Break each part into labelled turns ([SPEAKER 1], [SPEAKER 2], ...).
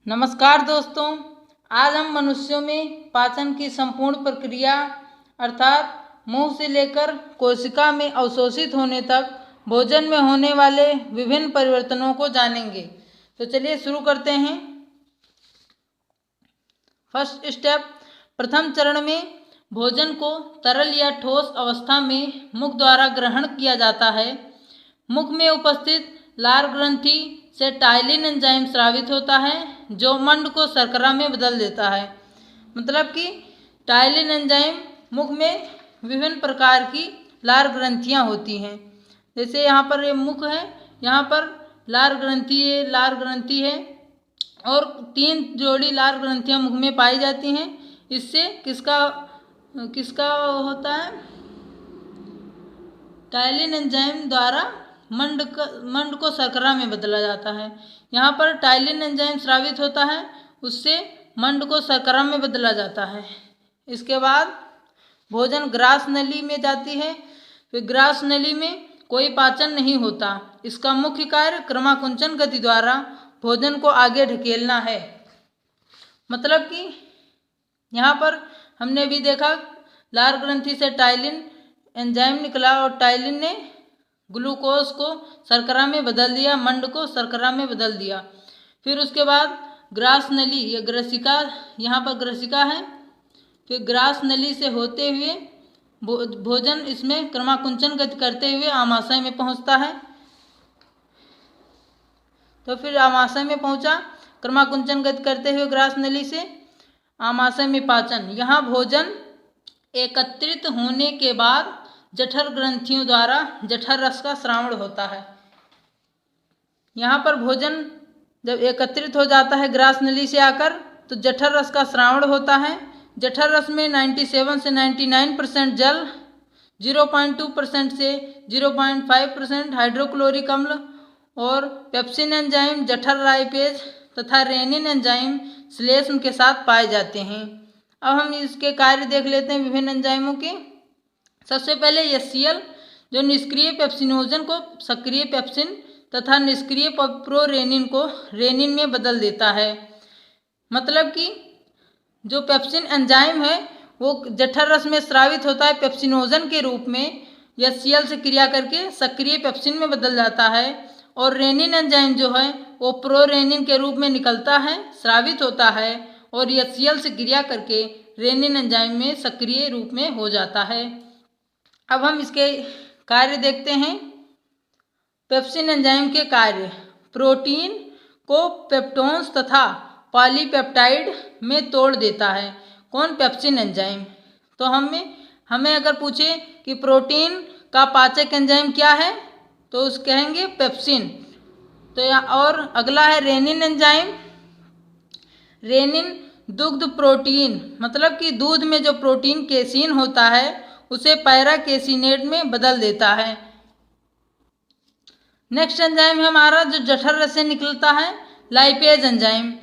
[SPEAKER 1] नमस्कार दोस्तों, आज हम मनुष्यों में पाचन की संपूर्ण प्रक्रिया अर्थात मुंह से लेकर कोशिका में अवशोषित होने तक भोजन में होने वाले विभिन्न परिवर्तनों को जानेंगे। तो चलिए शुरू करते हैं। फर्स्ट स्टेप, प्रथम चरण में भोजन को तरल या ठोस अवस्था में मुख द्वारा ग्रहण किया जाता है। मुख में उपस्थित लार ग्रंथि से टाइलिन एंजाइम स्रावित होता है जो मंड को शर्करा में बदल देता है। मतलब कि टाइलिन एंजाइम मुख में विभिन्न प्रकार की लार ग्रंथियां होती हैं। जैसे यहाँ पर ये मुख है, यहाँ पर लार ग्रंथि है और 3 जोड़ी लार ग्रंथियां मुख में पाई जाती हैं। इससे किसका होता है, टाइलिन एंजाइम द्वारा मंड को शर्करा में बदला जाता है। यहाँ पर टाइलिन एंजाइम स्रावित होता है, उससे मंड को शर्करा में बदला जाता है। इसके बाद भोजन ग्रास नली में जाती है। फिर ग्रास नली में कोई पाचन नहीं होता। इसका मुख्य कार्य क्रमाकुंचन गति द्वारा भोजन को आगे ढकेलना है। मतलब कि यहाँ पर हमने भी देखा लार ग्रंथि से टाइलिन एंजाइम निकला और टाइलिन ने ग्लूकोज को शर्करा में बदल दिया, मंड को शर्करा में बदल दिया। फिर उसके बाद ग्रास नली या ग्रसिका, यहाँ पर ग्रसिका है, फिर ग्रास नली से होते हुए भोजन इसमें क्रमाकुंचन गति करते हुए आमाशय में पहुँचता है। तो फिर आमाशय में पहुँचा, क्रमाकुंचन गति करते हुए ग्रास नली से आमाशय में पाचन। यहाँ भोजन एकत्रित होने के बाद जठर ग्रंथियों द्वारा जठर रस का स्रावण होता है। यहाँ पर भोजन जब एकत्रित हो जाता है ग्रास नली से आकर तो जठर रस का स्रावण होता है। जठर रस में 97 से 99% जल, 0.2% से 0.5% हाइड्रोक्लोरिक अम्ल और पेप्सिन एंजाइम, जठर लाइपेज तथा रेनिन एंजाइम श्लेष्म के साथ पाए जाते हैं। अब हम इसके कार्य देख लेते हैं विभिन्न एंजाइमों के। सबसे पहले HCl जो निष्क्रिय पेप्सिनोजन को सक्रिय पेप्सिन तथा निष्क्रिय प्रोरेनिन को रेनिन में बदल देता है। मतलब कि जो पेप्सिन एंजाइम है वो जठर रस में स्रावित होता है पेप्सिनोजन के रूप में, HCl से क्रिया करके सक्रिय पेप्सिन में बदल जाता है। और रेनिन एंजाइम जो है वो प्रोरेनिन के रूप में निकलता है, स्रावित होता है और HCl से क्रिया करके रेनिन एंजाइम में सक्रिय रूप में हो जाता है। अब हम इसके कार्य देखते हैं। पेप्सिन एंजाइम के कार्य, प्रोटीन को पेप्टोन्स तथा पॉलीपेप्टाइड में तोड़ देता है। कौन? Pepsin enzyme. तो हमें अगर पूछे कि प्रोटीन का पाचक एंजाइम क्या है तो उस कहेंगे पेप्सिन। तो और अगला है रेनिन एंजाइम। रेनिन दुग्ध प्रोटीन, मतलब कि दूध में जो प्रोटीन केसीन होता है उसे पैरा केसिनेट में बदल देता है। नेक्स्ट एंजाइम है हमारा जो जठर रस से निकलता है, लाइपेज एंजाइम।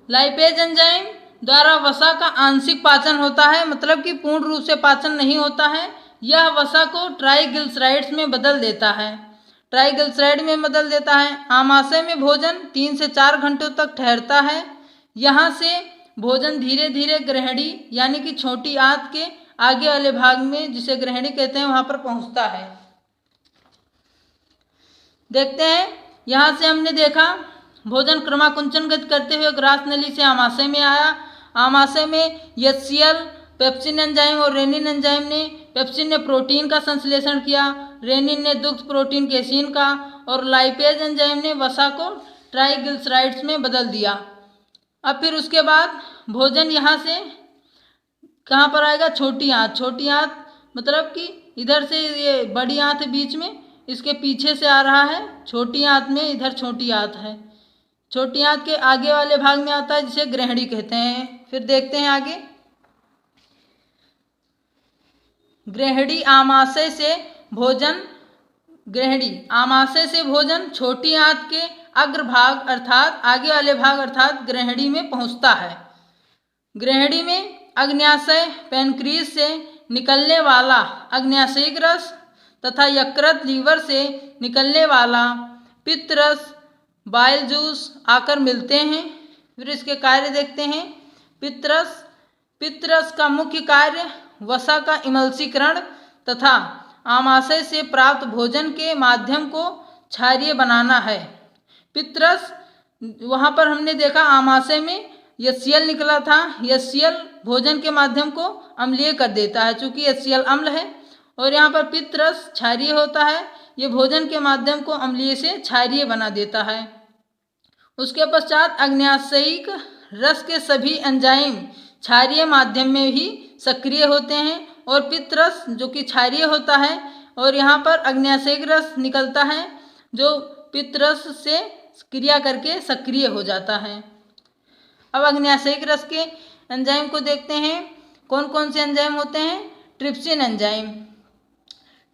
[SPEAKER 1] लाइपेज एंजाइम द्वारा वसा का आंशिक पाचन होता है, मतलब कि पूर्ण रूप से पाचन नहीं होता है। यह वसा को ट्राइग्लिसराइड्स में बदल देता है। ट्राइग्लिसराइड में बदल देता है। आमाशय में भोजन 3 से 4 घंटों तक ठहरता है। यहाँ से भोजन धीरे धीरे ग्रहणी यानी कि छोटी आंत के आगे वाले भाग में, जिसे ग्रहणी कहते हैं, वहां पर पहुंचता है। देखते हैं, यहाँ से हमने देखा भोजन क्रमाकुंचन गति करते हुए ग्रास नली से आमाशय में आया। आमाशय में HCl, पेप्सिन एंजाइम और रेनिन एंजाइम ने, पेप्सिन ने प्रोटीन का संश्लेषण किया, रेनिन ने दुग्ध प्रोटीन केसीन का और लाइपेज एंजाइम ने वसा को ट्राइग्लिसराइड्स में बदल दिया। अब फिर उसके बाद भोजन यहाँ से कहाँ पर आएगा? छोटी आंत। छोटी आंत मतलब कि इधर से ये बड़ी आंत है बीच में, इसके पीछे से आ रहा है छोटी आंत में, इधर छोटी आंत है। छोटी आंत के आगे वाले भाग में आता है जिसे ग्रहणी कहते हैं। फिर देखते हैं आगे, ग्रहणी आमाशय से भोजन। ग्रहणी आमाशय से भोजन छोटी आंत के अग्रभाग अर्थात आगे वाले भाग अर्थात ग्रहणी में पहुंचता है। ग्रहणी में अग्न्याशय पैनक्रीज से निकलने वाला अग्न्याशयिक रस तथा यकृत लीवर से निकलने वाला पित्त रस बाइल जूस आकर मिलते हैं। फिर इसके कार्य देखते हैं। पित्तरस का मुख्य कार्य वसा का इमल्सीकरण तथा आमाशय से प्राप्त भोजन के माध्यम को क्षारीय बनाना है। पित्तरस, वहाँ पर हमने देखा आमाशय में HCl निकला था। HCl भोजन के माध्यम को अम्लीय कर देता है, चूंकि HCl अम्ल है, और यहाँ पर पित्तरस क्षारीय होता है। ये भोजन के माध्यम को अम्लीय से क्षारीय बना देता है। उसके पश्चात अग्न्याशयिक रस के सभी एंजाइम क्षारीय माध्यम में ही सक्रिय होते हैं, और पित्तरस जो कि क्षारीय होता है, और यहाँ पर अग्न्याशयिक रस निकलता है जो पित्तरस से क्रिया करके सक्रिय हो जाता है। अब अग्न्याशयिक रस के एंजाइम को देखते हैं। कौन कौन से एंजाइम होते हैं? Trypsin enzyme.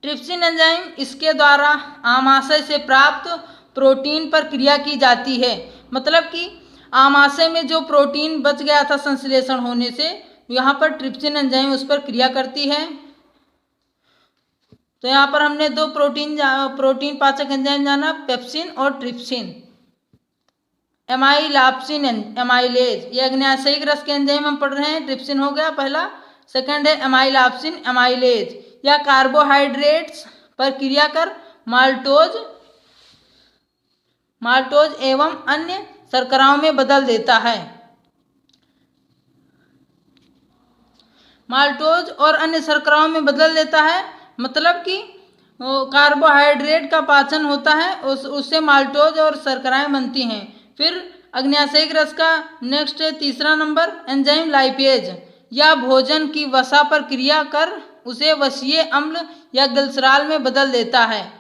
[SPEAKER 1] ट्रिप्सिन एंजाइम, इसके द्वारा आमाशय से प्राप्त प्रोटीन पर क्रिया की जाती है। मतलब कि आमाशय में जो प्रोटीन बच गया था संश्लेषण होने से, यहाँ पर ट्रिप्सिन एंजाइम उस पर क्रिया करती है। तो यहाँ पर हमने दो प्रोटीन पाचक एंजाइम जाना, पेप्सिन और ट्रिप्सिन। एमाइलाप्सिन एमाइलेज, ये अग्न्याशयिक रस के एंजाइम हम पढ़ रहे हैं। ट्रिप्सिन हो गया पहला। सेकंड है एमाइलाप्सिन एमाइलेज। यह कार्बोहाइड्रेट्स पर क्रिया कर माल्टोज एवं अन्य शर्कराओं में बदल देता है। माल्टोज और अन्य शर्कराओं में बदल देता है, मतलब कि कार्बोहाइड्रेट का पाचन होता है, उससे माल्टोज और शर्कराएं बनती हैं। फिर अग्न्याशयिक रस का नेक्स्ट है तीसरा नंबर एंजाइम लाइपेज। यह भोजन की वसा पर क्रिया कर उसे वसीय अम्ल या ग्लिसरॉल में बदल देता है।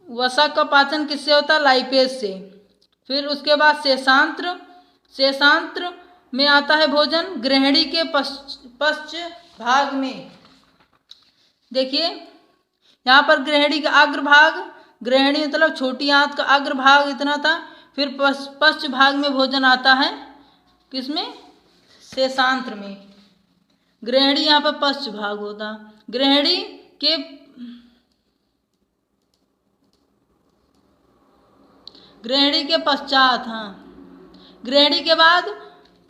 [SPEAKER 1] वसा का पाचन किससे होता है? लाइपेज से। फिर उसके बाद शेषांत्र में आता है भोजन ग्रहणी के पश्च भाग में। देखिए यहाँ पर ग्रहणी का अग्रभाग, ग्रहणी मतलब छोटी आंत का अग्रभाग इतना था। फिर पश्च भाग में भोजन आता है, किसमें? शेषांत्र में। ग्रहणी यहाँ पर पश्च भाग होता। ग्रहणी के पश्चात, ग्रहणी के बाद,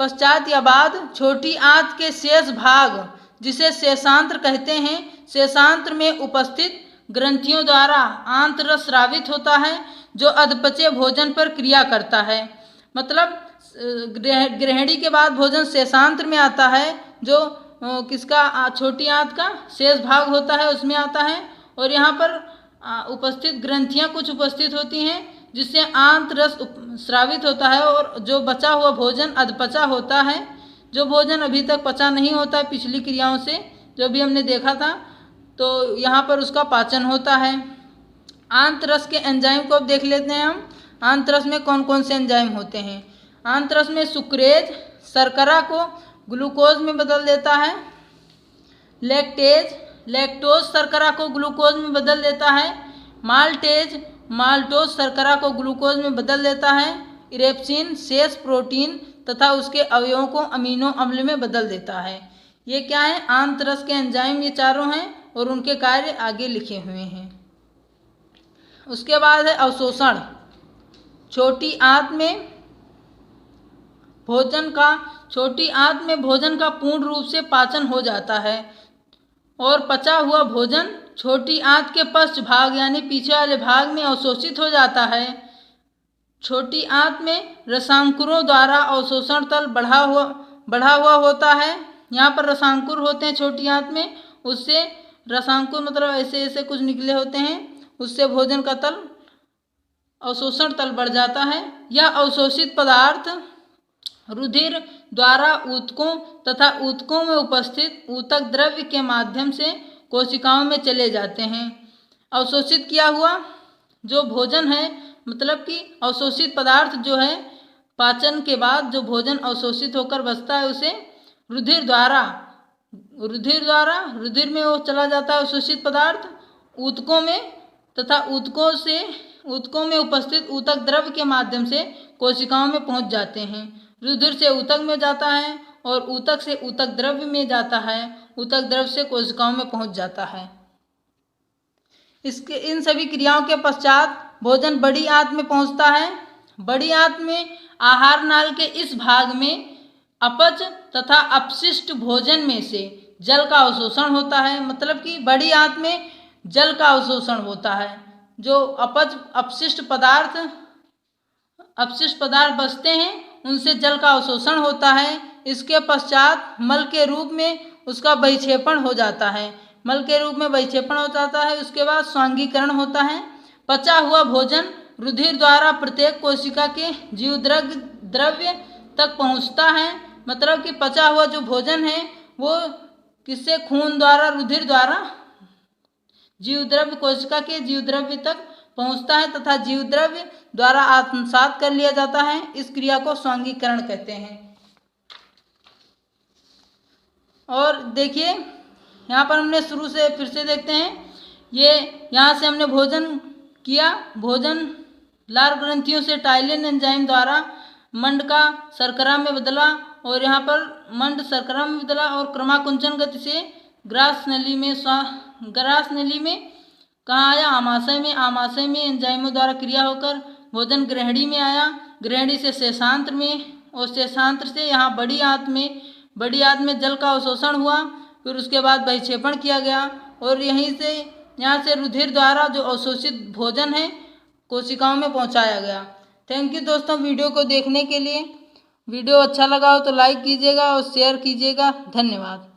[SPEAKER 1] पश्चात या बाद छोटी आंत के शेष भाग, जिसे शेषांत्र कहते हैं, शेषांत्र में उपस्थित ग्रंथियों द्वारा आंतरस स्रावित होता है, जो अधपचे भोजन पर क्रिया करता है। मतलब ग्रहणी के बाद भोजन शेषांत्र में आता है, जो किसका? छोटी आंत का शेष भाग होता है, उसमें आता है। और यहाँ पर उपस्थित ग्रंथियाँ कुछ उपस्थित होती हैं, जिससे आंतरस स्रावित होता है, और जो बचा हुआ भोजन अधपचा होता है, जो भोजन अभी तक पचा नहीं होता है पिछली क्रियाओं से, जो भी हमने देखा था, तो यहाँ पर उसका पाचन होता है। आंतरस के एंजाइम को अब देख लेते हैं हम। आंतरस में कौन कौन से एंजाइम होते हैं? आंतरस में सुक्रेज शर्करा को ग्लूकोज में बदल देता है। लैक्टोज शर्करा को ग्लूकोज में बदल देता है। माल्टोज शर्करा को ग्लूकोज में बदल देता है। इरेप्सिन शेष प्रोटीन तथा उसके अवयवों को अमीनो अम्ल में बदल देता है। ये क्या है? आंतरस के एंजाइम ये चारों हैं, और उनके कार्य आगे लिखे हुए हैं। उसके बाद है अवशोषण। छोटी आंत में भोजन का पूर्ण रूप से पाचन हो जाता है, और पचा हुआ भोजन छोटी आंत के पश्च भाग यानी पीछे वाले भाग में अवशोषित हो जाता है। छोटी आंत में रसांकुरों द्वारा अवशोषण तल बढ़ा हुआ होता है। यहाँ पर रसांकुर होते हैं छोटी आंत में, उससे रसांकुर मतलब ऐसे ऐसे कुछ निकले होते हैं, उससे भोजन का तल अवशोषण तल बढ़ जाता है। यह अवशोषित पदार्थ रुधिर द्वारा ऊतकों तथा ऊतकों में उपस्थित ऊतक द्रव्य के माध्यम से कोशिकाओं में चले जाते हैं। अवशोषित किया हुआ जो भोजन है, मतलब कि अवशोषित पदार्थ जो है, पाचन के बाद जो भोजन अवशोषित होकर बचता है, उसे रुधिर में वो चला जाता है अवशोषित पदार्थ ऊतकों में, तथा ऊतकों में उपस्थित ऊतक द्रव्य के माध्यम से कोशिकाओं में पहुंच जाते हैं। रुधिर से ऊतक में जाता है, और ऊतक से ऊतक द्रव्य में जाता है, ऊतक द्रव्य से कोशिकाओं में पहुंच जाता है। इन सभी क्रियाओं के पश्चात भोजन बड़ी आंत में पहुंचता है, बड़ी आंत में आहार नाल के इस भाग में अपच तथा अपशिष्ट भोजन में से जल का अवशोषण होता है। मतलब कि बड़ी आंत में जल का अवशोषण होता है। जो अपशिष्ट पदार्थ बचते हैं उनसे जल का अवशोषण होता है। इसके पश्चात मल के रूप में उसका बहिक्षेपण हो जाता है। उसके बाद स्वांगीकरण होता है। पचा हुआ भोजन रुधिर द्वारा प्रत्येक कोशिका के जीवद्रव्य तक पहुंचता है। मतलब कि पचा हुआ जो भोजन है वो किससे, खून द्वारा, रुधिर द्वारा जीवद्रव्य, कोशिका के जीवद्रव्य तक पहुंचता है तथा जीवद्रव्य द्वारा आत्मसात कर लिया जाता है। इस क्रिया को स्वांगीकरण कहते हैं। और देखिए यहाँ पर हमने शुरू से फिर से देखते हैं। ये यहाँ से हमने भोजन किया, भोजन लार ग्रंथियों से टाइलिन एंजाइम द्वारा मंड का शर्करा में बदला और यहाँ पर मंड शर्करा में बदला और क्रमाकुंचन गति से ग्रास नली में कहाँ आया, आमाशय में एंजाइमों द्वारा क्रिया होकर भोजन ग्रहणी में आया। ग्रहणी से शेषांत्र में और शेषांत्र से यहाँ बड़ी आंत में जल का अवशोषण हुआ। फिर उसके बाद बहिक्षेपण किया गया और यहाँ से रुधिर द्वारा जो अवशोषित भोजन है कोशिकाओं में पहुँचाया गया। थैंक यू दोस्तों वीडियो को देखने के लिए। वीडियो अच्छा लगा हो तो लाइक कीजिएगा और शेयर कीजिएगा। धन्यवाद।